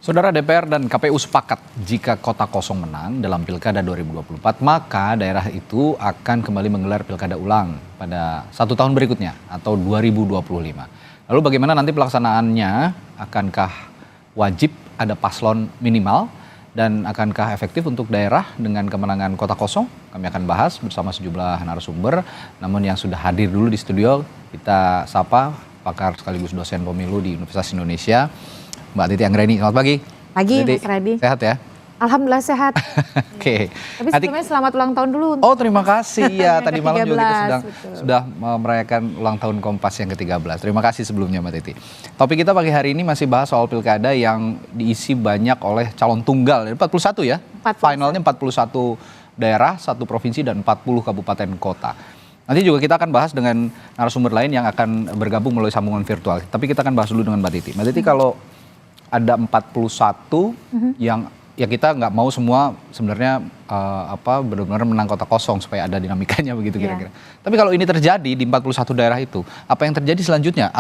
Saudara, DPR dan KPU sepakat jika kota kosong menang dalam Pilkada 2024, maka daerah itu akan kembali menggelar Pilkada ulang pada 1 tahun berikutnya atau 2025. Lalu bagaimana nanti pelaksanaannya? Akankah wajib ada paslon minimal dan akankah efektif untuk daerah dengan kemenangan kota kosong? Kami akan bahas bersama sejumlah narasumber. Namun yang sudah hadir dulu di studio, kita sapa pakar sekaligus dosen pemilu di Universitas Indonesia, Mbak Titi Anggraini. Selamat pagi. Pagi, Titi, Mas Radi. Sehat ya? Alhamdulillah sehat. Oke. Tapi sebelumnya selamat ulang tahun dulu. Oh, terima kasih ya. Tadi malam juga kita sudah merayakan ulang tahun Kompas yang ke-13. Terima kasih sebelumnya Mbak Titi. Topik kita pagi hari ini masih bahas soal pilkada yang diisi banyak oleh calon tunggal. 41 ya? 41. Finalnya 41 daerah, 1 provinsi dan 40 kabupaten kota. Nanti juga kita akan bahas dengan narasumber lain yang akan bergabung melalui sambungan virtual. Tapi kita akan bahas dulu dengan Mbak Titi. Mbak Titi, kalau ada 41 yang ya kita nggak mau semua sebenarnya benar-benar menang kota kosong supaya ada dinamikanya begitu kira-kira. Tapi kalau ini terjadi di 41 daerah itu, apa yang terjadi selanjutnya?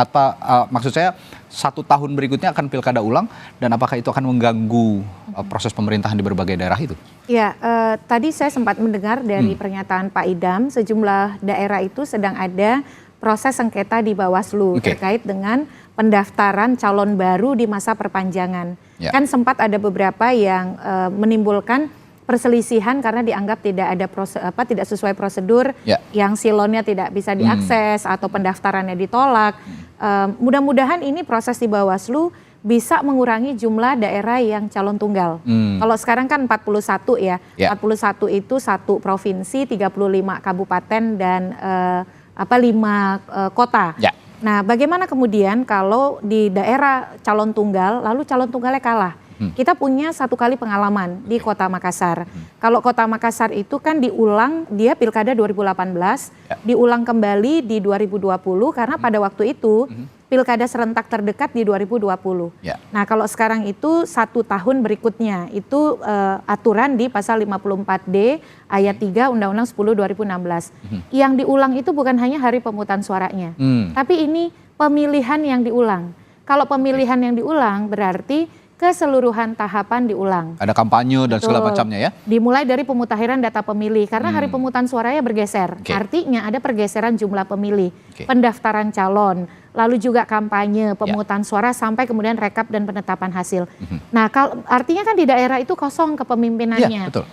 Maksud saya 1 tahun berikutnya akan pilkada ulang dan apakah itu akan mengganggu proses pemerintahan di berbagai daerah itu? Ya, tadi saya sempat mendengar dari pernyataan Pak Idam, sejumlah daerah itu sedang ada proses sengketa di Bawaslu terkait dengan pendaftaran calon baru di masa perpanjangan. Kan sempat ada beberapa yang menimbulkan perselisihan karena dianggap tidak ada tidak sesuai prosedur, yang silonnya tidak bisa diakses atau pendaftarannya ditolak. Mudah-mudahan ini proses di Bawaslu bisa mengurangi jumlah daerah yang calon tunggal. Kalau sekarang kan 41 ya. 41 itu 1 provinsi, 35 kabupaten dan 5 kota. Nah, bagaimana kemudian kalau di daerah calon tunggal, lalu calon tunggalnya kalah? Kita punya 1 kali pengalaman di Kota Makassar. Kalau Kota Makassar itu kan diulang, dia Pilkada 2018, diulang kembali di 2020 karena pada waktu itu Pilkada serentak terdekat di 2020. Nah, kalau sekarang itu 1 tahun berikutnya, itu aturan di pasal 54D ayat 3 Undang-Undang 10 2016. Yang diulang itu bukan hanya hari pemungutan suaranya, tapi ini pemilihan yang diulang. Kalau pemilihan yang diulang berarti keseluruhan tahapan diulang. Ada kampanye dan segala macamnya ya? Dimulai dari pemutahiran data pemilih, karena hari pemungutan suaranya bergeser. Artinya ada pergeseran jumlah pemilih, pendaftaran calon, lalu juga kampanye, pemungutan suara, sampai kemudian rekap dan penetapan hasil. Nah, artinya kan di daerah itu kosong kepemimpinannya. Betul.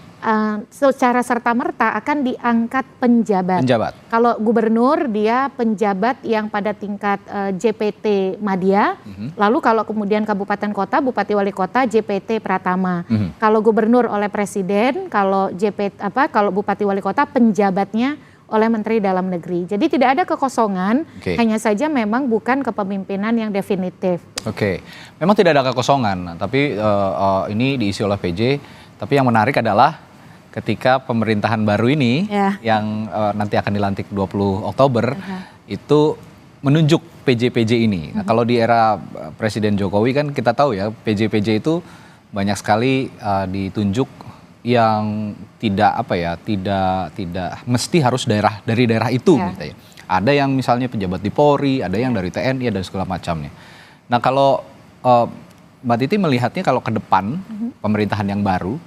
Secara serta-merta akan diangkat penjabat. Kalau gubernur dia penjabat yang pada tingkat JPT Madya, lalu kalau kemudian kabupaten kota, bupati wali kota JPT Pratama. Kalau gubernur oleh presiden, kalau kalau bupati wali kota penjabatnya oleh Menteri Dalam Negeri. Jadi tidak ada kekosongan, hanya saja memang bukan kepemimpinan yang definitif. Memang tidak ada kekosongan, tapi ini diisi oleh PJ. Tapi yang menarik adalah ketika pemerintahan baru ini yang nanti akan dilantik 20 Oktober itu menunjuk PJ-PJ ini. Nah, kalau di era Presiden Jokowi kan kita tahu ya, PJ-PJ itu banyak sekali ditunjuk yang tidak mesti harus dari daerah itu gitu ya. Ada yang misalnya pejabat di Polri, ada yang dari TNI dan segala macamnya. Nah, kalau Mbak Titi melihatnya kalau ke depan pemerintahan yang baru,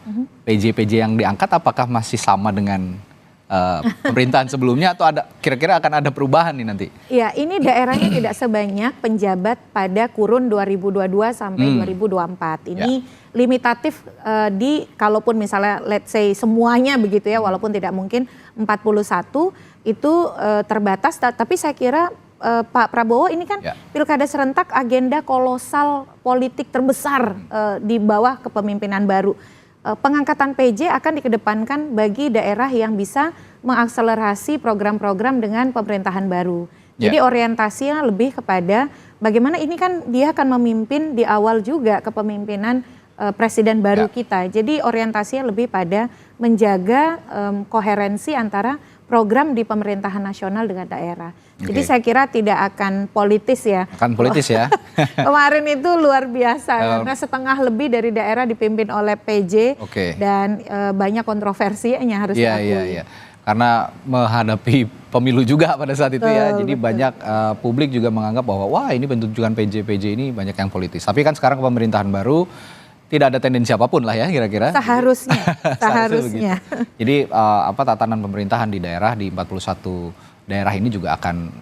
PJ-PJ yang diangkat apakah masih sama dengan pemerintahan sebelumnya atau kira-kira akan ada perubahan nih nanti? Ya, ini daerahnya tidak sebanyak penjabat pada kurun 2022 sampai 2024. Ini limitatif kalaupun misalnya let's say semuanya begitu ya, walaupun tidak mungkin 41 itu terbatas, tapi saya kira Pak Prabowo ini kan pilkada serentak agenda kolosal politik terbesar di bawah kepemimpinan baru. Pengangkatan PJ akan dikedepankan bagi daerah yang bisa mengakselerasi program-program dengan pemerintahan baru. Jadi orientasinya lebih kepada bagaimana ini kan dia akan memimpin di awal juga kepemimpinan presiden baru kita. Jadi orientasinya lebih pada menjaga koherensi antara program di pemerintahan nasional dengan daerah. Jadi saya kira tidak akan politis ya. Akan politis ya. Kemarin itu luar biasa karena setengah lebih dari daerah dipimpin oleh PJ dan banyak kontroversinya harus diakui. Karena menghadapi pemilu juga pada saat itu jadi banyak publik juga menganggap bahwa wah ini penunjukan PJ ini banyak yang politis. Tapi kan sekarang pemerintahan baru tidak ada tendensi apapun lah ya kira-kira. Seharusnya, seharusnya. Jadi tatanan pemerintahan di daerah di 41 daerah ini juga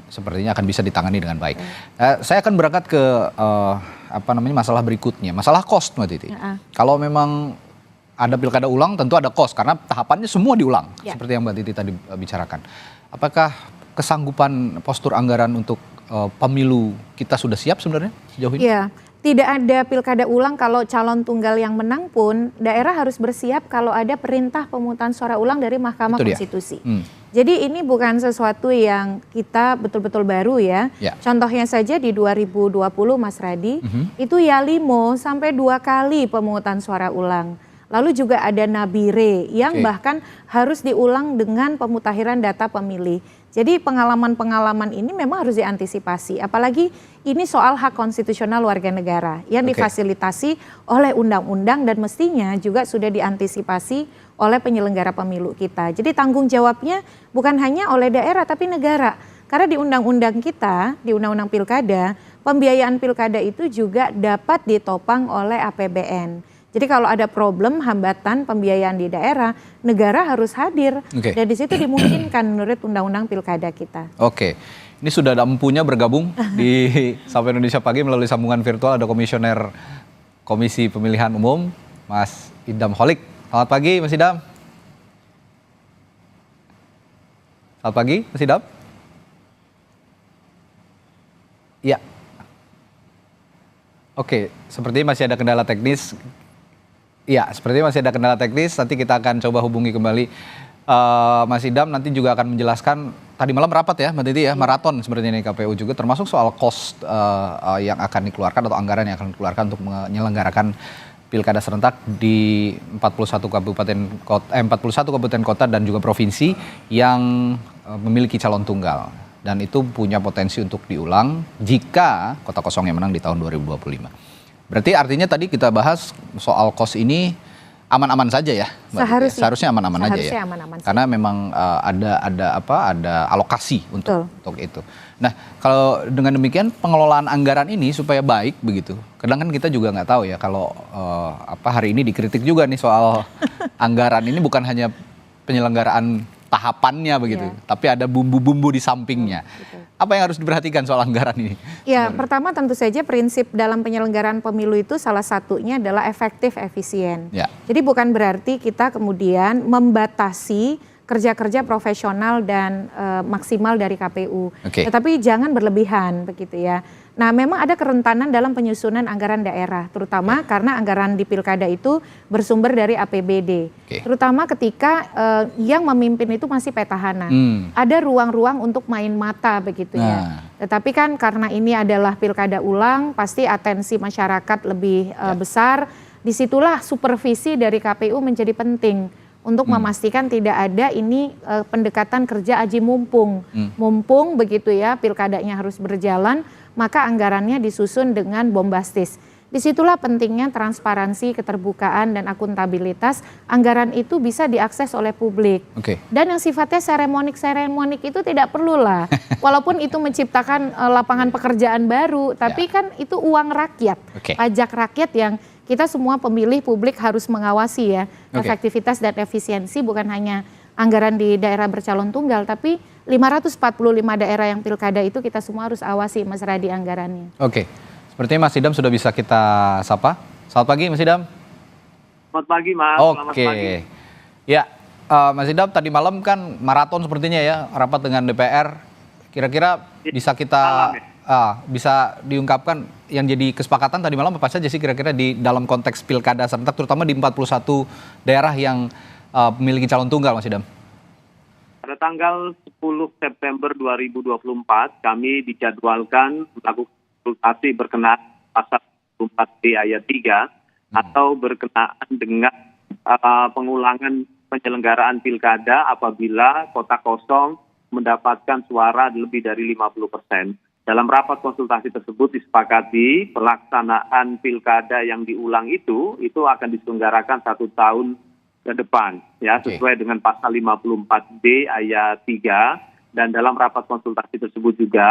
sepertinya akan bisa ditangani dengan baik. Saya akan berangkat ke masalah berikutnya, masalah cost Mbak Titi. Kalau memang ada pilkada ulang tentu ada cost karena tahapannya semua diulang seperti yang Mbak Titi tadi bicarakan. Apakah kesanggupan postur anggaran untuk pemilu kita sudah siap sebenarnya sejauh ini? Iya. Tidak ada pilkada ulang kalau calon tunggal yang menang pun daerah harus bersiap kalau ada perintah pemungutan suara ulang dari Mahkamah Konstitusi. Jadi ini bukan sesuatu yang kita betul-betul baru ya. Contohnya saja di 2020 Mas Radi, itu Yalimo sampai 2 kali pemungutan suara ulang. Lalu juga ada Nabire yang bahkan harus diulang dengan pemutakhiran data pemilih. Jadi pengalaman-pengalaman ini memang harus diantisipasi. Apalagi ini soal hak konstitusional warga negara yang difasilitasi oleh undang-undang dan mestinya juga sudah diantisipasi oleh penyelenggara pemilu kita. Jadi tanggung jawabnya bukan hanya oleh daerah tapi negara. Karena di undang-undang kita, di undang-undang pilkada, pembiayaan pilkada itu juga dapat ditopang oleh APBN. Jadi kalau ada problem hambatan pembiayaan di daerah, negara harus hadir. Dan di situ dimungkinkan menurut undang-undang pilkada kita. Ini sudah ada empunya bergabung di Sapa Indonesia Pagi melalui sambungan virtual. Ada Komisioner Komisi Pemilihan Umum, Mas Idam Holik. Selamat pagi, Mas Idam. Selamat pagi, Mas Idam. Iya. Sepertinya masih ada kendala teknis. Iya, sepertinya masih ada kendala teknis. Nanti kita akan coba hubungi kembali Mas Idam. Nanti juga akan menjelaskan. Tadi malam rapat ya, Mbak Titi ya, maraton sepertinya ini KPU juga. Termasuk soal cost yang akan dikeluarkan atau anggaran yang akan dikeluarkan untuk menyelenggarakan pilkada serentak di 41 kabupaten kota dan juga provinsi yang memiliki calon tunggal. Dan itu punya potensi untuk diulang jika kota kosong yang menang di tahun 2025. Berarti artinya tadi kita bahas soal cost ini aman-aman saja ya, Mbak? Seharusnya aman-aman aja ya. Karena memang ada alokasi untuk itu. Nah, kalau dengan demikian pengelolaan anggaran ini supaya baik begitu. Kadang kan kita juga nggak tahu ya kalau hari ini dikritik juga nih soal anggaran ini bukan hanya penyelenggaraan tahapannya begitu, tapi ada bumbu-bumbu di sampingnya. Apa yang harus diperhatikan soal anggaran ini? Ya, pertama tentu saja prinsip dalam penyelenggaraan pemilu itu salah satunya adalah efektif, efisien. Jadi bukan berarti kita kemudian membatasi kerja-kerja profesional dan maksimal dari KPU. Tetapi jangan berlebihan begitu ya. Nah, memang ada kerentanan dalam penyusunan anggaran daerah, terutama karena anggaran di pilkada itu bersumber dari APBD. Terutama ketika yang memimpin itu masih petahana. Ada ruang-ruang untuk main mata begitu ya. Tetapi kan karena ini adalah pilkada ulang, pasti atensi masyarakat lebih besar. Disitulah supervisi dari KPU menjadi penting untuk memastikan tidak ada ini pendekatan kerja aji mumpung. Mumpung begitu ya, pilkadanya harus berjalan, maka anggarannya disusun dengan bombastis. Disitulah pentingnya transparansi, keterbukaan, dan akuntabilitas. Anggaran itu bisa diakses oleh publik. Dan yang sifatnya seremonik itu tidak perlu lah. Walaupun itu menciptakan lapangan pekerjaan baru, tapi kan itu uang rakyat, pajak rakyat yang kita semua pemilih publik harus mengawasi ya. Efektivitas dan efisiensi bukan hanya anggaran di daerah bercalon tunggal, tapi 545 daerah yang pilkada itu kita semua harus awasi, Mas Radi, anggarannya. Sepertinya Mas Idam sudah bisa kita sapa. Selamat pagi, Mas Idam. Selamat pagi, Mas. Selamat pagi. Ya, Mas Idam, tadi malam kan maraton sepertinya ya, rapat dengan DPR. Kira-kira bisa kita bisa diungkapkan yang jadi kesepakatan tadi malam apa saja sih kira-kira di dalam konteks pilkada serentak, terutama di 41 daerah yang memiliki calon tunggal, Mas Idam? Pada tanggal 10 September 2024, kami dijadwalkan melakukan konsultasi berkenaan pasal 4D ayat 3 atau berkenaan dengan pengulangan penyelenggaraan pilkada apabila kota kosong mendapatkan suara lebih dari 50%. Dalam rapat konsultasi tersebut disepakati pelaksanaan pilkada yang diulang itu akan diselenggarakan 1 tahun ke depan, ya, sesuai dengan pasal 54D ayat 3. Dan dalam rapat konsultasi tersebut juga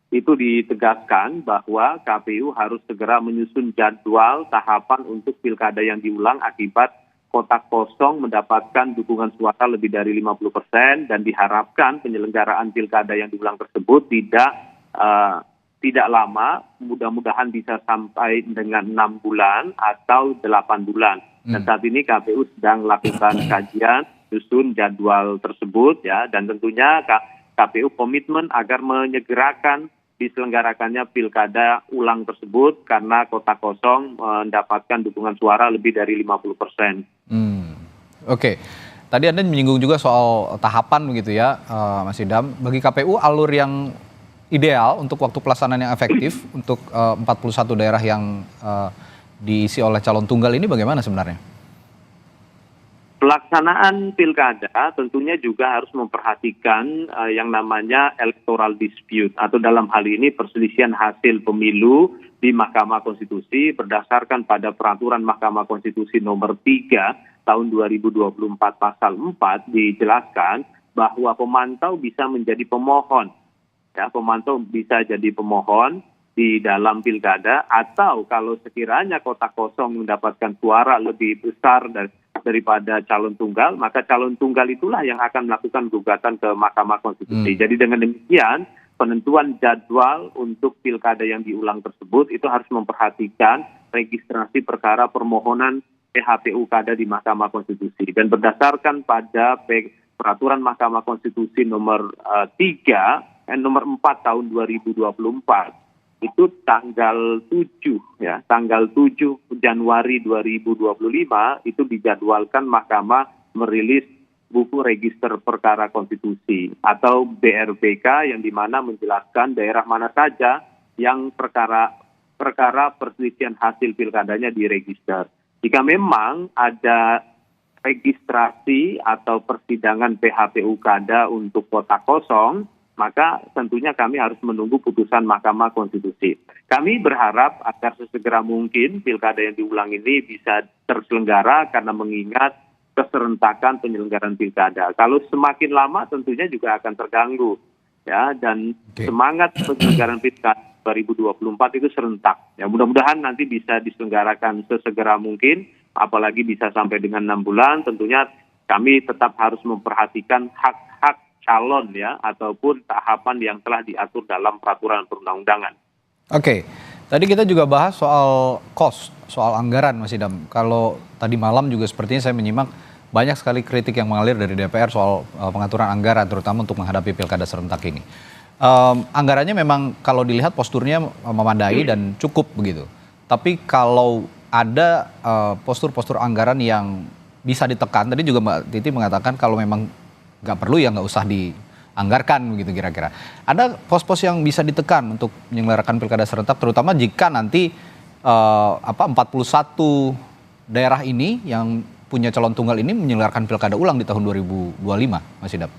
itu ditegaskan bahwa KPU harus segera menyusun jadwal tahapan untuk pilkada yang diulang akibat kotak kosong mendapatkan dukungan suara lebih dari 50% dan diharapkan penyelenggaraan pilkada yang diulang tersebut tidak lama, mudah-mudahan bisa sampai dengan 6 bulan atau 8 bulan. Dan saat ini KPU sedang melakukan kajian, susun jadwal tersebut ya, dan tentunya KPU komitmen agar menyegerakan diselenggarakannya pilkada ulang tersebut karena kotak kosong mendapatkan dukungan suara lebih dari 50%. Oke. Tadi Anda menyinggung juga soal tahapan begitu ya, Mas Idam. Bagi KPU alur yang ideal untuk waktu pelaksanaan yang efektif untuk 41 daerah yang diisi oleh calon tunggal ini bagaimana sebenarnya? Pelaksanaan pilkada tentunya juga harus memperhatikan yang namanya electoral dispute atau dalam hal ini perselisihan hasil pemilu di Mahkamah Konstitusi berdasarkan pada peraturan Mahkamah Konstitusi nomor 3 tahun 2024 pasal 4 dijelaskan bahwa pemantau bisa menjadi pemohon. Ya, pemantau bisa jadi pemohon di dalam pilkada atau kalau sekiranya kotak kosong mendapatkan suara lebih besar daripada calon tunggal, maka calon tunggal itulah yang akan melakukan gugatan ke Mahkamah Konstitusi. Jadi dengan demikian, penentuan jadwal untuk pilkada yang diulang tersebut itu harus memperhatikan registrasi perkara permohonan PHPU kada di Mahkamah Konstitusi. Dan berdasarkan pada peraturan Mahkamah Konstitusi nomor 4 tahun 2024, itu tanggal 7 Januari 2025 itu dijadwalkan Mahkamah merilis buku register perkara konstitusi atau BRPK yang dimana menjelaskan daerah mana saja yang perkara perselisihan hasil pilkadanya diregister. Jika memang ada registrasi atau persidangan PHPU kada untuk kotak kosong, maka tentunya kami harus menunggu putusan Mahkamah Konstitusi. Kami berharap agar sesegera mungkin pilkada yang diulang ini bisa terselenggara karena mengingat keserentakan penyelenggaraan pilkada. Kalau semakin lama tentunya juga akan terganggu, ya, dan semangat penyelenggaraan pilkada 2024 itu serentak. Ya, mudah-mudahan nanti bisa diselenggarakan sesegera mungkin, apalagi bisa sampai dengan 6 bulan. Tentunya kami tetap harus memperhatikan hak-hak calon ya ataupun tahapan yang telah diatur dalam peraturan perundang-undangan. Oke, tadi kita juga bahas soal soal anggaran, Mas Idam. Kalau tadi malam juga sepertinya saya menyimak banyak sekali kritik yang mengalir dari DPR soal pengaturan anggaran, terutama untuk menghadapi pilkada serentak ini. Anggarannya memang kalau dilihat posturnya memadai dan cukup begitu. Tapi kalau ada postur-postur anggaran yang bisa ditekan, tadi juga Mbak Titi mengatakan kalau memang nggak perlu ya nggak usah dianggarkan begitu kira-kira. Ada pos-pos yang bisa ditekan untuk menyelenggarakan pilkada serentak, terutama jika nanti 41 daerah ini yang punya calon tunggal ini menyelenggarakan pilkada ulang di tahun 2025, Mas Idam.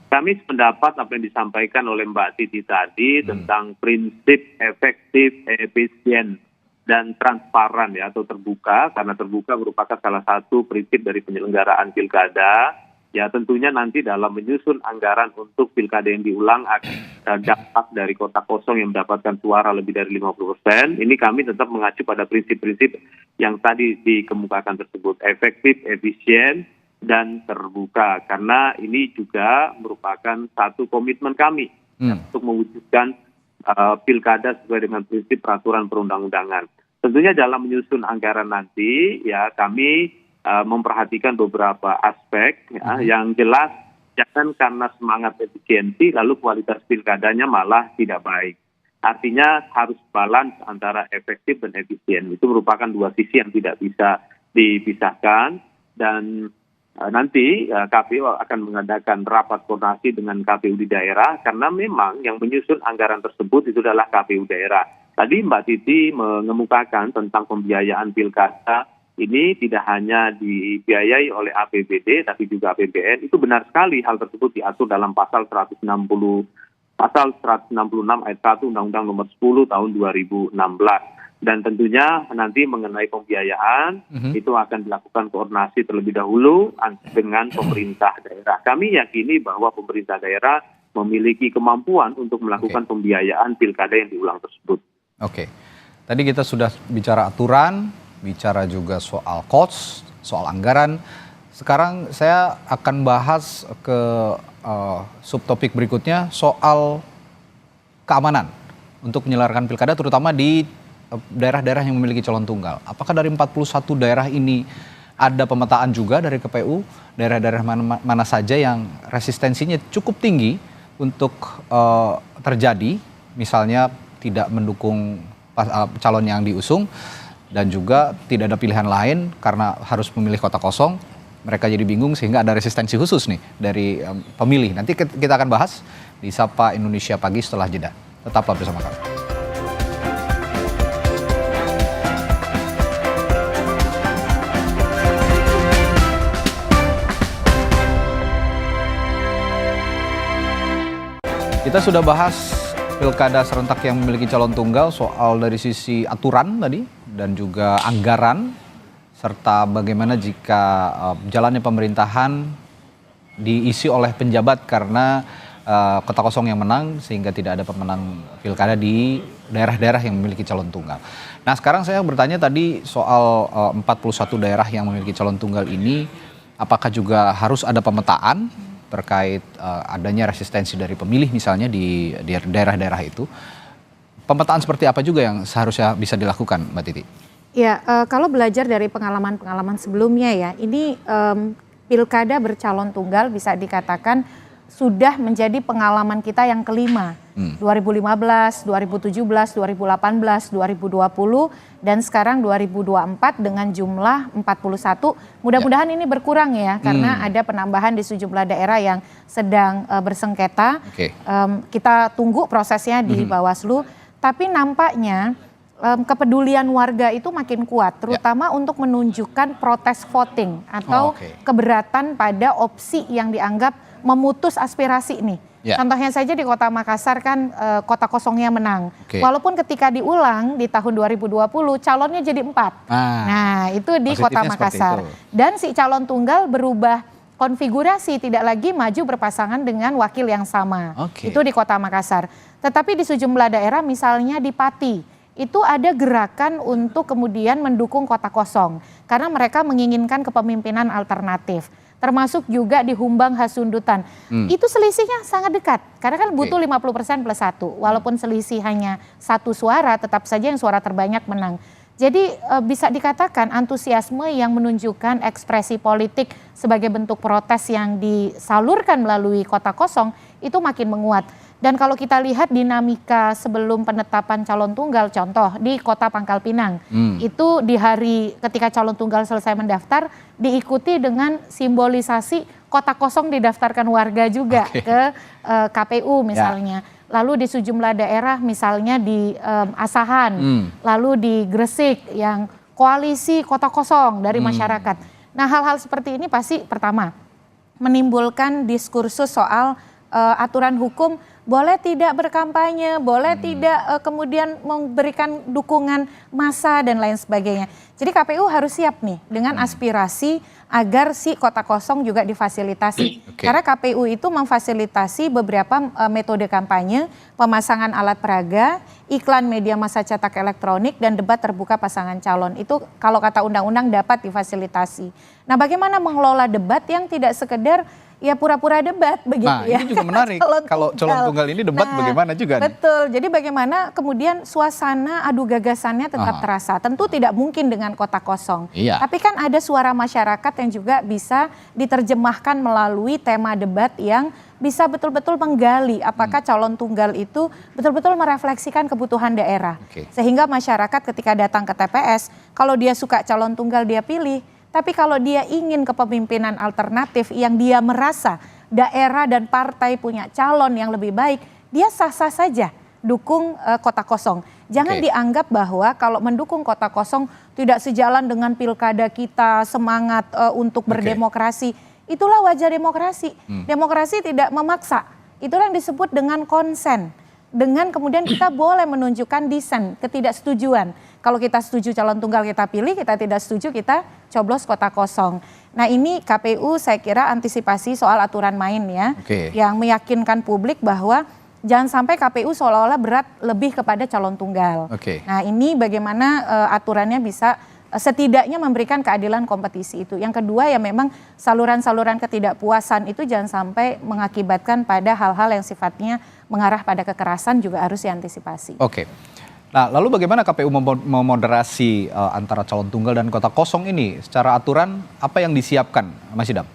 Kami sependapat apa yang disampaikan oleh Mbak Titi tadi tentang prinsip efektif, efisien, dan transparan ya atau terbuka, karena terbuka merupakan salah satu prinsip dari penyelenggaraan pilkada. Ya tentunya nanti dalam menyusun anggaran untuk pilkada yang diulang akan dampak dari kotak kosong yang mendapatkan suara lebih dari 50%. Ini kami tetap mengacu pada prinsip-prinsip yang tadi dikemukakan tersebut. Efektif, efisien, dan terbuka. Karena ini juga merupakan satu komitmen kami untuk mewujudkan pilkada sesuai dengan prinsip peraturan perundang-undangan. Tentunya dalam menyusun anggaran nanti ya kami memperhatikan beberapa aspek ya, yang jelas jangan karena semangat efisiensi lalu kualitas pilkadanya malah tidak baik. Artinya harus balance antara efektif dan efisien. Itu merupakan dua sisi yang tidak bisa dipisahkan dan nanti KPU akan mengadakan rapat koordinasi dengan KPU di daerah karena memang yang menyusun anggaran tersebut itu adalah KPU daerah. Tadi Mbak Titi mengemukakan tentang pembiayaan pilkada ini tidak hanya dibiayai oleh APBD tapi juga APBN. Itu benar sekali hal tersebut diatur dalam pasal 166 ayat 1 Undang-Undang Nomor 10 tahun 2016. Dan tentunya nanti mengenai pembiayaan itu akan dilakukan koordinasi terlebih dahulu dengan pemerintah daerah. Kami yakini bahwa pemerintah daerah memiliki kemampuan untuk melakukan pembiayaan pilkada yang diulang tersebut. Oke, tadi kita sudah bicara aturan, bicara juga soal cost, soal anggaran. Sekarang saya akan bahas ke subtopik berikutnya soal keamanan untuk menyelenggarakan pilkada, terutama di daerah-daerah yang memiliki calon tunggal. Apakah dari 41 daerah ini ada pemetaan juga dari KPU, daerah-daerah mana saja yang resistensinya cukup tinggi untuk terjadi, misalnya tidak mendukung calon yang diusung, dan juga tidak ada pilihan lain karena harus memilih kota kosong. Mereka jadi bingung sehingga ada resistensi khusus nih dari pemilih. Nanti kita akan bahas di Sapa Indonesia Pagi setelah jeda. Tetaplah bersama kami. Kita sudah bahas pilkada serentak yang memiliki calon tunggal, soal dari sisi aturan tadi dan juga anggaran, serta bagaimana jika jalannya pemerintahan diisi oleh penjabat karena kota kosong yang menang sehingga tidak ada pemenang pilkada di daerah-daerah yang memiliki calon tunggal. Nah, sekarang saya bertanya tadi soal 41 daerah yang memiliki calon tunggal ini, apakah juga harus ada pemetaan terkait adanya resistensi dari pemilih misalnya di daerah-daerah itu. Pemetaan seperti apa juga yang seharusnya bisa dilakukan, Mbak Titi? Ya, kalau belajar dari pengalaman-pengalaman sebelumnya ya, ini pilkada bercalon tunggal bisa dikatakan sudah menjadi pengalaman kita yang kelima. 2015, 2017, 2018, 2020, dan sekarang 2024 dengan jumlah 41. Mudah-mudahan ini berkurang ya, karena ada penambahan di sejumlah daerah yang sedang bersengketa. Kita tunggu prosesnya di Bawaslu, tapi nampaknya kepedulian warga itu makin kuat, terutama untuk menunjukkan protes voting atau keberatan pada opsi yang dianggap memutus aspirasi nih. Contohnya saja di Kota Makassar kan kota kosongnya menang. Walaupun ketika diulang di tahun 2020 calonnya jadi 4. Nah, itu di Kota Makassar. Dan si calon tunggal berubah konfigurasi, tidak lagi maju berpasangan dengan wakil yang sama. Itu di Kota Makassar. Tetapi di sejumlah daerah misalnya di Pati, itu ada gerakan untuk kemudian mendukung kota kosong. Karena mereka menginginkan kepemimpinan alternatif. Termasuk juga di Humbang Hasundutan. Itu selisihnya sangat dekat. Karena kan butuh 50% plus 1. Walaupun selisih hanya 1 suara, tetap saja yang suara terbanyak menang. Jadi bisa dikatakan antusiasme yang menunjukkan ekspresi politik sebagai bentuk protes yang disalurkan melalui kota kosong itu makin menguat. Dan kalau kita lihat dinamika sebelum penetapan calon tunggal, contoh di Kota Pangkal Pinang, itu di hari ketika calon tunggal selesai mendaftar, diikuti dengan simbolisasi kota kosong didaftarkan warga juga ke KPU misalnya. Lalu di sejumlah daerah misalnya di Asahan, lalu di Gresik yang koalisi kota kosong dari masyarakat. Nah, hal-hal seperti ini pasti pertama menimbulkan diskursus soal aturan hukum, boleh tidak berkampanye, boleh tidak kemudian memberikan dukungan massa dan lain sebagainya. Jadi KPU harus siap nih dengan aspirasi agar si kota kosong juga difasilitasi. Karena KPU itu memfasilitasi beberapa metode kampanye, pemasangan alat peraga, iklan media massa cetak elektronik, dan debat terbuka pasangan calon. Itu kalau kata undang-undang dapat difasilitasi. Nah, bagaimana mengelola debat yang tidak sekedar ya pura-pura debat begitu ya. Ini juga menarik. Kalau calon tunggal ini debat bagaimana juga nih? Betul. Jadi bagaimana kemudian suasana adu gagasannya tetap terasa. Tentu tidak mungkin dengan kota kosong. Tapi kan ada suara masyarakat yang juga bisa diterjemahkan melalui tema debat yang bisa betul-betul menggali apakah calon tunggal itu betul-betul merefleksikan kebutuhan daerah. Sehingga masyarakat ketika datang ke TPS, kalau dia suka calon tunggal dia pilih. Tapi kalau dia ingin kepemimpinan alternatif yang dia merasa daerah dan partai punya calon yang lebih baik, dia sah-sah saja dukung kota kosong. Jangan dianggap bahwa kalau mendukung kota kosong tidak sejalan dengan pilkada kita, semangat untuk berdemokrasi. Itulah wajah demokrasi. Demokrasi tidak memaksa. Itulah yang disebut dengan konsen. dengan kemudian kita boleh menunjukkan dissent, ketidaksetujuan. Kalau kita setuju calon tunggal kita pilih, kita tidak setuju kita coblos kota kosong. Nah ini KPU saya kira antisipasi soal aturan main ya, yang meyakinkan publik bahwa jangan sampai KPU seolah-olah berat lebih kepada calon tunggal. Nah ini bagaimana aturannya bisa setidaknya memberikan keadilan kompetisi itu. Yang kedua ya memang saluran-saluran ketidakpuasan itu jangan sampai mengakibatkan pada hal-hal yang sifatnya mengarah pada kekerasan juga harus diantisipasi. Nah lalu bagaimana KPU memoderasi antara calon tunggal dan kota kosong ini? Secara aturan apa yang disiapkan, Mas Idam?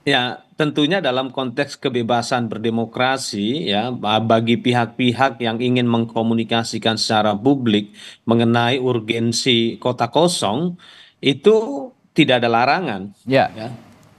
Ya, tentunya dalam konteks kebebasan berdemokrasi ya, bagi pihak-pihak yang ingin mengkomunikasikan secara publik mengenai urgensi kota kosong itu tidak ada larangan. Ya.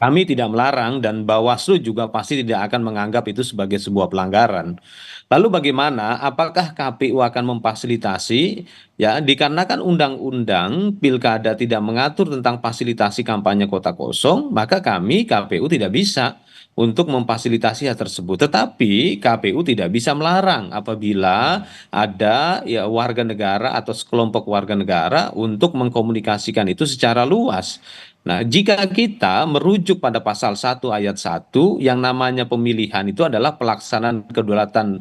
Kami tidak melarang dan Bawaslu juga pasti tidak akan menganggap itu sebagai sebuah pelanggaran. Lalu bagaimana? Apakah KPU akan memfasilitasi? Ya, dikarenakan undang-undang pilkada tidak mengatur tentang fasilitasi kampanye kota kosong, maka kami KPU tidak bisa untuk memfasilitasi hal tersebut. Tetapi KPU tidak bisa melarang apabila ada ya warga negara atau sekelompok warga negara untuk mengkomunikasikan itu secara luas. Nah, jika kita merujuk pada pasal 1 ayat 1 yang namanya pemilihan itu adalah pelaksanaan kedaulatan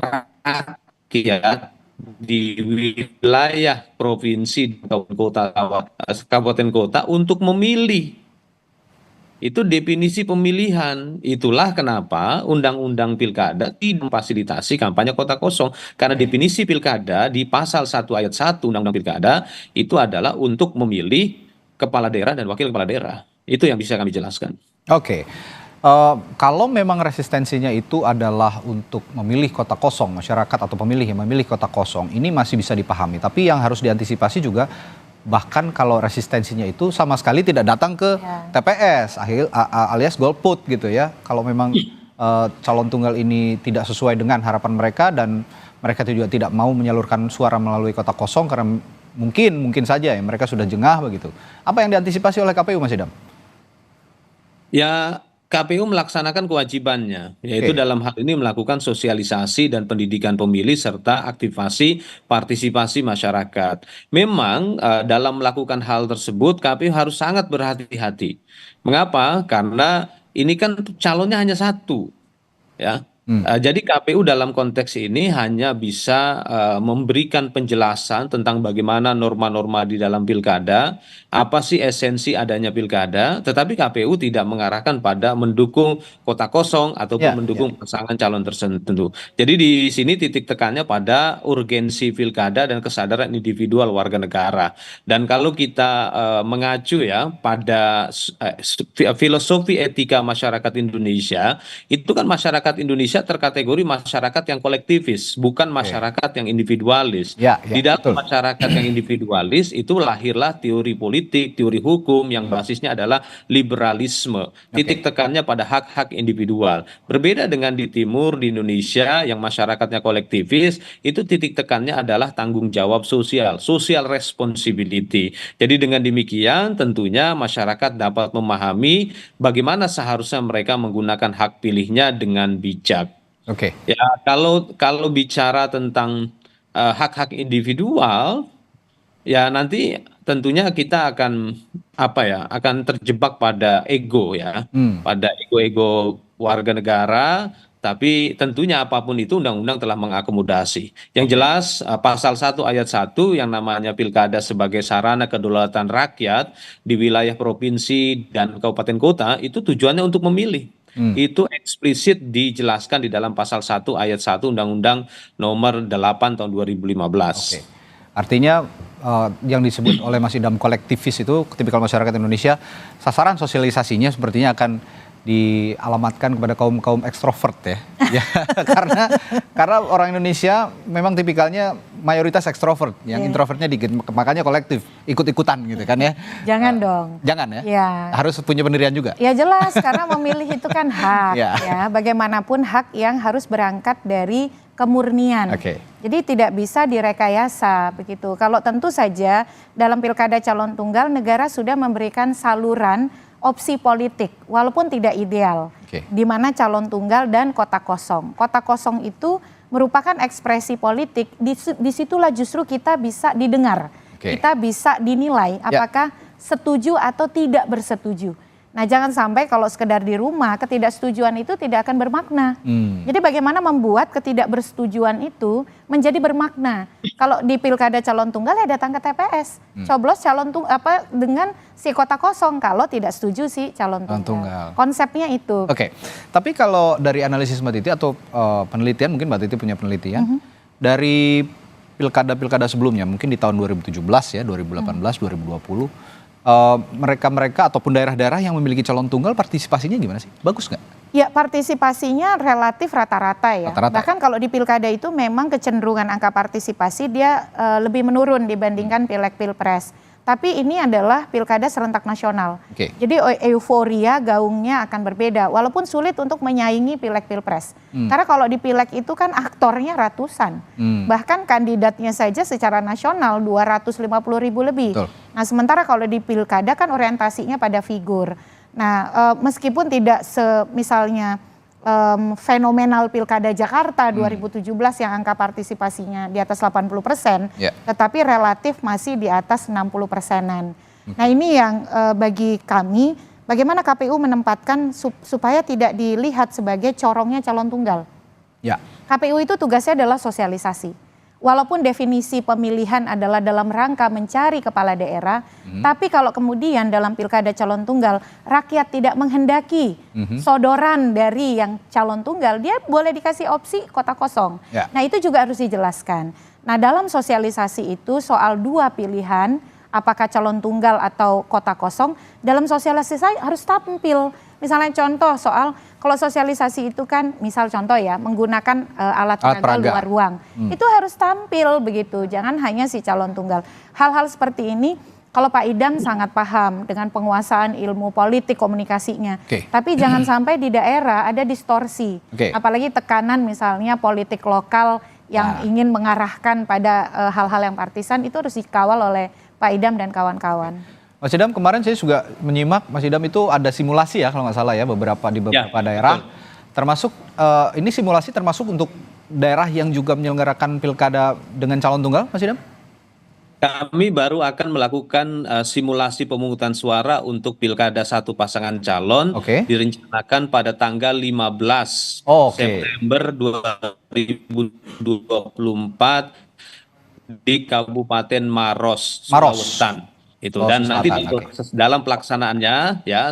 rakyat di wilayah provinsi, kabupaten kota untuk memilih. Itu definisi pemilihan. Itulah kenapa Undang-Undang Pilkada tidak memfasilitasi kampanye kota kosong. Karena definisi pilkada di pasal 1 ayat 1 Undang-Undang Pilkada itu adalah untuk memilih kepala daerah dan wakil kepala daerah. Itu yang bisa kami jelaskan. Kalau memang resistensinya itu adalah untuk memilih kota kosong, masyarakat atau pemilih yang memilih kota kosong, ini masih bisa dipahami. Tapi yang harus diantisipasi juga, bahkan kalau resistensinya itu sama sekali tidak datang ke TPS, alias golput gitu ya. Kalau memang calon tunggal ini tidak sesuai dengan harapan mereka dan mereka juga tidak mau menyalurkan suara melalui kota kosong karena mungkin saja ya mereka sudah jengah begitu. Apa yang diantisipasi oleh KPU, Mas Idam? Ya, KPU melaksanakan kewajibannya, yaitu dalam hal ini melakukan sosialisasi dan pendidikan pemilih serta aktivasi partisipasi masyarakat. Memang dalam melakukan hal tersebut KPU harus sangat berhati-hati. Mengapa? Karena ini kan calonnya hanya satu, ya. Jadi KPU dalam konteks ini hanya bisa memberikan penjelasan tentang bagaimana norma-norma di dalam pilkada, apa sih esensi adanya pilkada, tetapi KPU tidak mengarahkan pada mendukung kota kosong ataupun mendukung pasangan calon tertentu. Jadi di sini titik tekannya pada urgensi pilkada dan kesadaran individual warga negara. Dan kalau kita mengacu ya pada filosofi etika masyarakat Indonesia, itu kan masyarakat Indonesia terkategori masyarakat yang kolektivis, bukan masyarakat yang individualis. Di dalam masyarakat yang individualis itu lahirlah teori politik, teori hukum yang basisnya adalah liberalisme. Titik tekannya pada hak-hak individual. Berbeda dengan di timur, di Indonesia yang masyarakatnya kolektivis, itu titik tekannya adalah tanggung jawab sosial, social responsibility. Jadi dengan demikian tentunya masyarakat dapat memahami bagaimana seharusnya mereka menggunakan hak pilihnya dengan bijak. Ya, kalau bicara tentang hak-hak individual, ya nanti tentunya kita akan akan terjebak pada ego ya, pada ego-ego warga negara. Tapi tentunya apapun itu undang-undang telah mengakomodasi. Yang jelas pasal 1 ayat 1 yang namanya pilkada sebagai sarana kedaulatan rakyat di wilayah provinsi dan kabupaten kota itu tujuannya untuk memilih. Itu eksplisit dijelaskan di dalam pasal 1 ayat 1 Undang-Undang Nomor 8 tahun 2015. Artinya yang disebut oleh Mas Idam kolektivis itu tipikal masyarakat Indonesia, sasaran sosialisasinya sepertinya akan dialamatkan kepada kaum ekstrovert ya. karena orang Indonesia memang tipikalnya mayoritas ekstrovert, yang introvertnya dikit, makanya kolektif, ikut-ikutan gitu kan ya. Jangan dong. Jangan ya? Harus punya pendirian juga. Ya jelas, karena memilih itu kan hak ya. Bagaimanapun hak yang harus berangkat dari kemurnian. Jadi tidak bisa direkayasa begitu. Kalau tentu saja dalam pilkada calon tunggal negara sudah memberikan saluran opsi politik, walaupun tidak ideal, di mana calon tunggal dan kota kosong. Kota kosong itu merupakan ekspresi politik, disitulah justru kita bisa didengar, kita bisa dinilai apakah setuju atau tidak bersetuju. Nah, jangan sampai kalau sekedar di rumah ketidaksetujuan itu tidak akan bermakna. Jadi bagaimana membuat ketidakbersetujuan itu menjadi bermakna. Kalau di pilkada calon tunggal ya datang ke TPS, coblos dengan si kota kosong kalau tidak setuju si calon tunggal. Konsepnya itu. Oke. Tapi kalau dari analisis Mbak Titi atau penelitian, mungkin Mbak Titi punya penelitian dari pilkada-pilkada sebelumnya, mungkin di tahun 2017 ya, 2018, 2020. Mereka ataupun daerah-daerah yang memiliki calon tunggal partisipasinya gimana sih? Bagus nggak? Ya, partisipasinya relatif rata-rata ya. Bahkan kalau di pilkada itu memang kecenderungan angka partisipasi dia lebih menurun dibandingkan pileg pilpres. Tapi ini adalah pilkada serentak nasional. Jadi euforia gaungnya akan berbeda. Walaupun sulit untuk menyaingi pileg pilpres. Karena kalau di pileg itu kan aktornya ratusan. Bahkan kandidatnya saja secara nasional 250.000 lebih. Nah, sementara kalau di pilkada kan orientasinya pada figur. Nah, meskipun tidak misalnya fenomenal pilkada Jakarta 2017 yang angka partisipasinya di atas 80%, tetapi relatif masih di atas 60%-an. Nah, ini yang bagi kami, bagaimana KPU menempatkan supaya tidak dilihat sebagai corongnya calon tunggal. KPU itu tugasnya adalah sosialisasi. Walaupun definisi pemilihan adalah dalam rangka mencari kepala daerah, tapi kalau kemudian dalam pilkada calon tunggal rakyat tidak menghendaki sodoran dari yang calon tunggal, dia boleh dikasih opsi kota kosong. Nah, itu juga harus dijelaskan. Nah, dalam sosialisasi itu soal dua pilihan, apakah calon tunggal atau kota kosong, dalam sosialisasi harus tampil. Misalnya contoh soal, kalau sosialisasi itu kan misal contoh ya, menggunakan alat peraga luar ruang. Itu harus tampil begitu, jangan hanya si calon tunggal. Hal-hal seperti ini kalau Pak Idam sangat paham dengan penguasaan ilmu politik komunikasinya. Tapi jangan sampai di daerah ada distorsi. Apalagi tekanan misalnya politik lokal yang ingin mengarahkan pada hal-hal yang partisan, itu harus dikawal oleh Pak Idam dan kawan-kawan. Mas Idam, kemarin saya juga menyimak, Mas Idam itu ada simulasi ya kalau nggak salah ya di beberapa daerah. Termasuk ini simulasi termasuk untuk daerah yang juga menyelenggarakan pilkada dengan calon tunggal, Mas Idam? Kami baru akan melakukan simulasi pemungutan suara untuk pilkada satu pasangan calon direncanakan pada tanggal 15 September 2024 di Kabupaten Maros, Sulawesi Selatan. Dan nanti dalam pelaksanaannya ya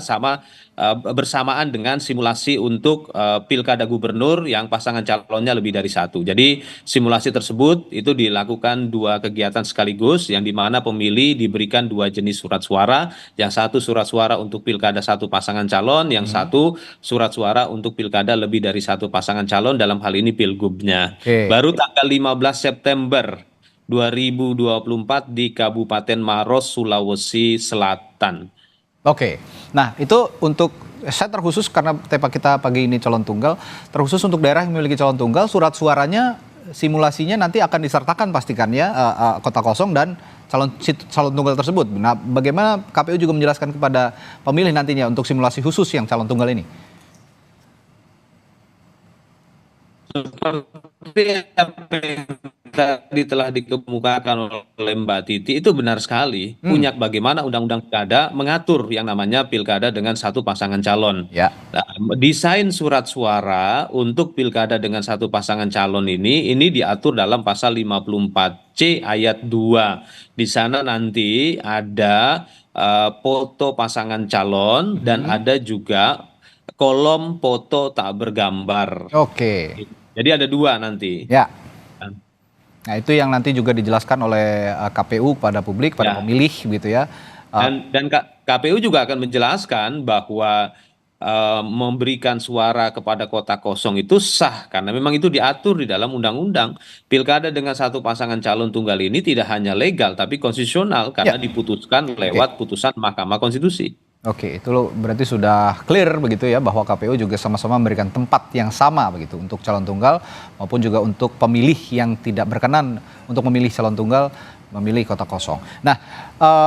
bersamaan dengan simulasi untuk pilkada gubernur yang pasangan calonnya lebih dari satu. Jadi simulasi tersebut itu dilakukan dua kegiatan sekaligus, yang dimana pemilih diberikan dua jenis surat suara, yang satu surat suara untuk pilkada satu pasangan calon, yang satu surat suara untuk pilkada lebih dari satu pasangan calon, dalam hal ini pilgubnya. Baru tanggal 15 September 2024 di Kabupaten Maros, Sulawesi Selatan. Nah itu untuk saya terkhusus karena tema kita pagi ini calon tunggal, terkhusus untuk daerah yang memiliki calon tunggal, surat suaranya simulasinya nanti akan disertakan pastikan ya kota kosong dan calon tunggal tersebut. Nah, bagaimana KPU juga menjelaskan kepada pemilih nantinya untuk simulasi khusus yang calon tunggal ini? Seperti apa yang tadi telah dikemukakan oleh Mbak Titi, itu benar sekali. Punya bagaimana undang-undang pilkada mengatur yang namanya pilkada dengan satu pasangan calon. Nah, desain surat suara untuk pilkada dengan satu pasangan calon ini diatur dalam pasal 54C ayat 2. Di sana nanti ada foto pasangan calon dan ada juga kolom foto tak bergambar. Jadi ada dua nanti. Nah itu yang nanti juga dijelaskan oleh KPU kepada publik, pada pemilih gitu ya. Dan KPU juga akan menjelaskan bahwa memberikan suara kepada kota kosong itu sah karena memang itu diatur di dalam undang-undang. Pilkada dengan satu pasangan calon tunggal ini tidak hanya legal tapi konstitusional karena diputuskan lewat putusan Mahkamah Konstitusi. Itu berarti sudah clear begitu ya bahwa KPU juga sama-sama memberikan tempat yang sama begitu untuk calon tunggal maupun juga untuk pemilih yang tidak berkenan untuk memilih calon tunggal memilih kota kosong. Nah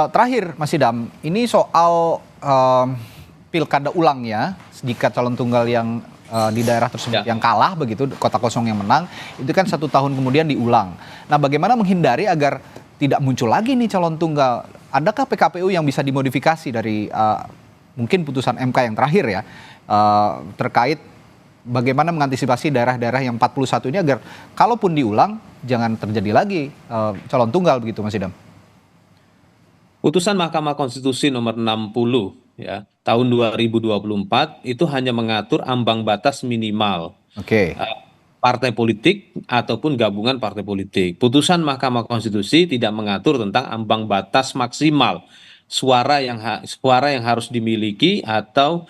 terakhir Mas Idam, ini soal pilkada ulangnya jika calon tunggal yang di daerah tersebut yang kalah begitu, kota kosong yang menang, itu kan 1 tahun kemudian diulang. Nah, bagaimana menghindari agar tidak muncul lagi nih calon tunggal? Adakah PKPU yang bisa dimodifikasi dari mungkin putusan MK yang terakhir ya, terkait bagaimana mengantisipasi daerah-daerah yang 41 ini agar kalaupun diulang jangan terjadi lagi calon tunggal begitu, Mas Idam? Putusan Mahkamah Konstitusi nomor 60 ya tahun 2024 itu hanya mengatur ambang batas minimal Oke. partai politik ataupun gabungan partai politik. Putusan Mahkamah Konstitusi tidak mengatur tentang ambang batas maksimal suara yang harus dimiliki atau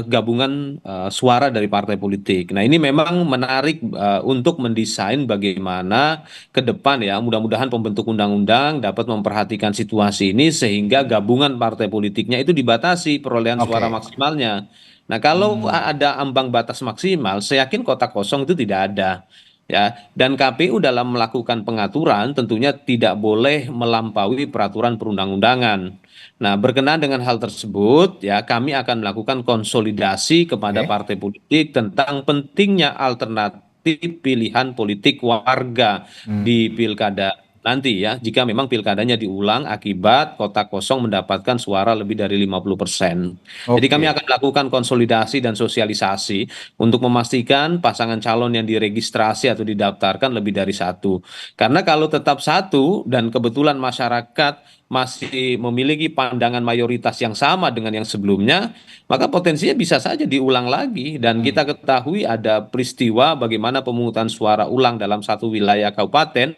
gabungan suara dari partai politik. Nah, ini memang menarik untuk mendesain bagaimana ke depan ya, mudah-mudahan pembentuk undang-undang dapat memperhatikan situasi ini sehingga gabungan partai politiknya itu dibatasi perolehan suara maksimalnya. Nah, kalau ada ambang batas maksimal, saya yakin kota kosong itu tidak ada. Ya, dan KPU dalam melakukan pengaturan tentunya tidak boleh melampaui peraturan perundang-undangan. Nah, berkenaan dengan hal tersebut, ya kami akan melakukan konsolidasi kepada partai politik tentang pentingnya alternatif pilihan politik warga di pilkada nanti ya, jika memang pilkadanya diulang akibat kota kosong mendapatkan suara lebih dari 50%. Jadi kami akan melakukan konsolidasi dan sosialisasi untuk memastikan pasangan calon yang diregistrasi atau didaftarkan lebih dari satu. Karena kalau tetap satu dan kebetulan masyarakat masih memiliki pandangan mayoritas yang sama dengan yang sebelumnya, maka potensinya bisa saja diulang lagi. Dan kita ketahui ada peristiwa bagaimana pemungutan suara ulang dalam satu wilayah kabupaten,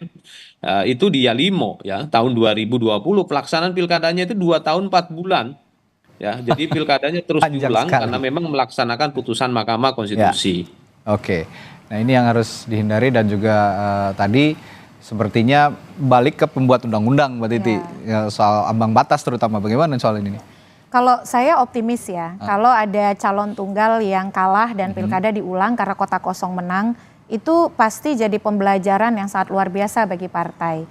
itu di Yalimo ya tahun 2020, pelaksanaan pilkadanya itu 2 tahun 4 bulan ya, jadi pilkadanya terus diulang karena memang melaksanakan putusan Mahkamah Konstitusi. Oke, nah ini yang harus dihindari dan juga tadi sepertinya balik ke pembuat undang-undang Mbak Titi ya, soal ambang batas terutama, bagaimana soal ini? Kalau saya optimis ya, kalau ada calon tunggal yang kalah dan pilkada diulang karena kota kosong menang, itu pasti jadi pembelajaran yang sangat luar biasa bagi partai.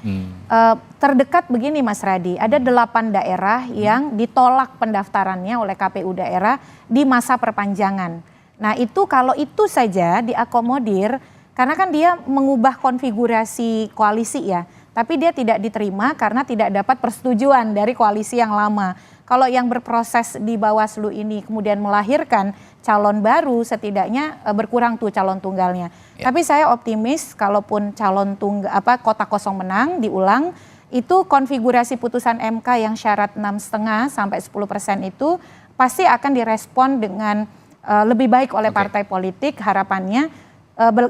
Terdekat begini Mas Radi, ada 8 daerah yang ditolak pendaftarannya oleh KPU daerah di masa perpanjangan. Nah itu kalau itu saja diakomodir, karena kan dia mengubah konfigurasi koalisi ya, tapi dia tidak diterima karena tidak dapat persetujuan dari koalisi yang lama. Kalau yang berproses di Bawaslu ini kemudian melahirkan calon baru, setidaknya berkurang tuh calon tunggalnya. Tapi saya optimis kalaupun calon tunggal kota kosong menang diulang, itu konfigurasi putusan MK yang syarat 6,5 sampai 10% itu pasti akan direspon dengan lebih baik oleh partai politik, harapannya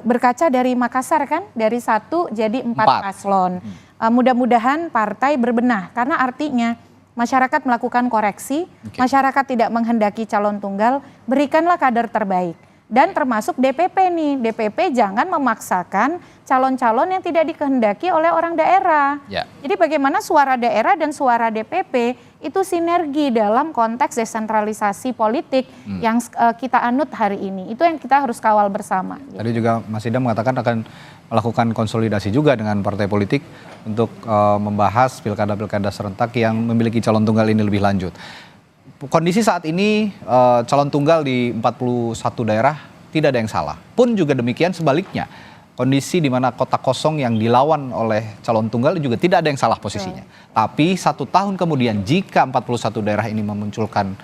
berkaca dari Makassar kan, dari 1 jadi 4 paslon. Mudah-mudahan partai berbenah karena artinya masyarakat melakukan koreksi, masyarakat tidak menghendaki calon tunggal, berikanlah kader terbaik. Dan termasuk DPP nih, DPP jangan memaksakan calon-calon yang tidak dikehendaki oleh orang daerah. Jadi bagaimana suara daerah dan suara DPP itu sinergi dalam konteks desentralisasi politik yang kita anut hari ini. Itu yang kita harus kawal bersama. Tadi juga Mas Idam mengatakan akan melakukan konsolidasi juga dengan partai politik untuk membahas pilkada-pilkada serentak yang memiliki calon tunggal ini lebih lanjut. Kondisi saat ini calon tunggal di 41 daerah tidak ada yang salah. Pun juga demikian sebaliknya. Kondisi di mana kota kosong yang dilawan oleh calon tunggal juga tidak ada yang salah posisinya. Tapi 1 tahun kemudian jika 41 daerah ini memunculkan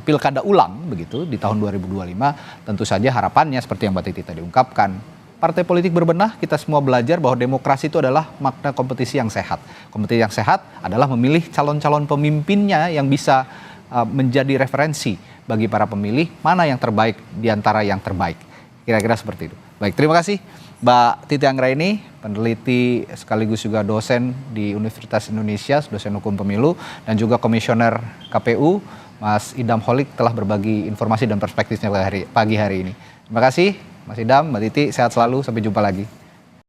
pilkada ulang begitu di tahun 2025, tentu saja harapannya seperti yang Mbak Titi tadi ungkapkan, partai politik berbenah, kita semua belajar bahwa demokrasi itu adalah makna kompetisi yang sehat. Kompetisi yang sehat adalah memilih calon-calon pemimpinnya yang bisa menjadi referensi bagi para pemilih, mana yang terbaik di antara yang terbaik. Kira-kira seperti itu. Baik, terima kasih Mbak Titi Anggraini, peneliti sekaligus juga dosen di Universitas Indonesia, dosen hukum pemilu, dan juga komisioner KPU, Mas Idam Holik telah berbagi informasi dan perspektifnya pagi hari ini. Terima kasih Mas Idam, Mbak Titi, sehat selalu, sampai jumpa lagi.